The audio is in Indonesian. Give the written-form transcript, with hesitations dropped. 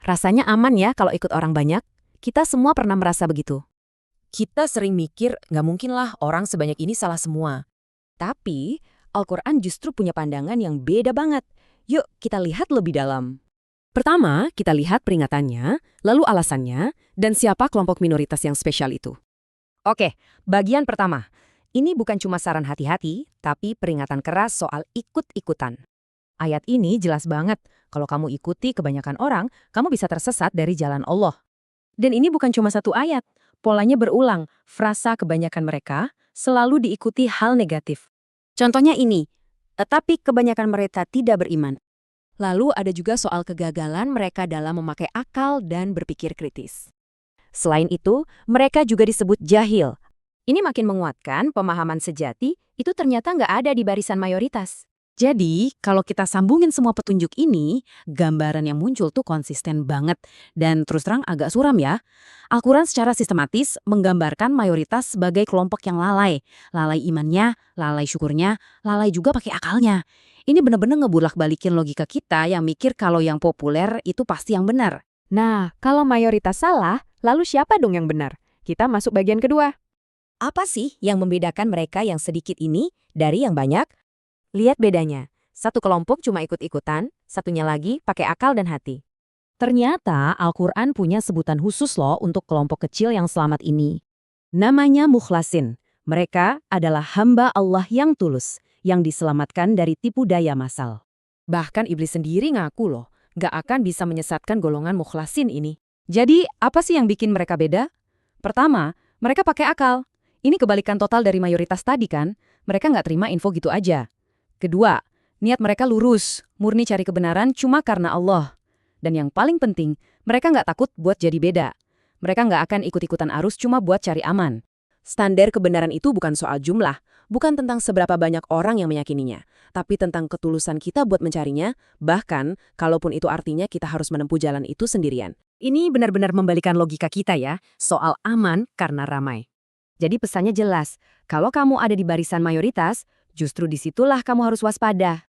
Rasanya aman ya kalau ikut orang banyak. Kita semua pernah merasa begitu. Kita sering mikir, nggak mungkin lah orang sebanyak ini salah semua. Tapi, Al-Quran justru punya pandangan yang beda banget. Yuk, kita lihat lebih dalam. Pertama, kita lihat peringatannya, lalu alasannya, dan siapa kelompok minoritas yang spesial itu. Oke, bagian pertama. Ini bukan cuma saran hati-hati, tapi peringatan keras soal ikut-ikutan. Ayat ini jelas banget, kalau kamu ikuti kebanyakan orang, kamu bisa tersesat dari jalan Allah. Dan ini bukan cuma satu ayat, polanya berulang, frasa kebanyakan mereka selalu diikuti hal negatif. Contohnya ini, tetapi kebanyakan mereka tidak beriman. Lalu ada juga soal kegagalan mereka dalam memakai akal dan berpikir kritis. Selain itu, mereka juga disebut jahil. Ini makin menguatkan pemahaman sejati itu ternyata nggak ada di barisan mayoritas. Jadi, kalau kita sambungin semua petunjuk ini, gambaran yang muncul tuh konsisten banget. Dan terus terang agak suram ya. Al-Quran secara sistematis menggambarkan mayoritas sebagai kelompok yang lalai. Lalai imannya, lalai syukurnya, lalai juga pakai akalnya. Ini benar-benar ngebulak-balikin logika kita yang mikir kalau yang populer itu pasti yang benar. Nah, kalau mayoritas salah, lalu siapa dong yang benar? Kita masuk bagian kedua. Apa sih yang membedakan mereka yang sedikit ini dari yang banyak? Lihat bedanya. Satu kelompok cuma ikut-ikutan, satunya lagi pakai akal dan hati. Ternyata Al-Quran punya sebutan khusus loh untuk kelompok kecil yang selamat ini. Namanya mukhlasin. Mereka adalah hamba Allah yang tulus, yang diselamatkan dari tipu daya massal. Bahkan iblis sendiri ngaku loh, gak akan bisa menyesatkan golongan mukhlasin ini. Jadi, apa sih yang bikin mereka beda? Pertama, mereka pakai akal. Ini kebalikan total dari mayoritas tadi kan, mereka nggak terima info gitu aja. Kedua, niat mereka lurus, murni cari kebenaran cuma karena Allah. Dan yang paling penting, mereka nggak takut buat jadi beda. Mereka nggak akan ikut-ikutan arus cuma buat cari aman. Standar kebenaran itu bukan soal jumlah, bukan tentang seberapa banyak orang yang meyakininya, tapi tentang ketulusan kita buat mencarinya, bahkan kalaupun itu artinya kita harus menempuh jalan itu sendirian. Ini benar-benar membalikan logika kita ya, soal aman karena ramai. Jadi pesannya jelas, kalau kamu ada di barisan mayoritas, justru disitulah kamu harus waspada.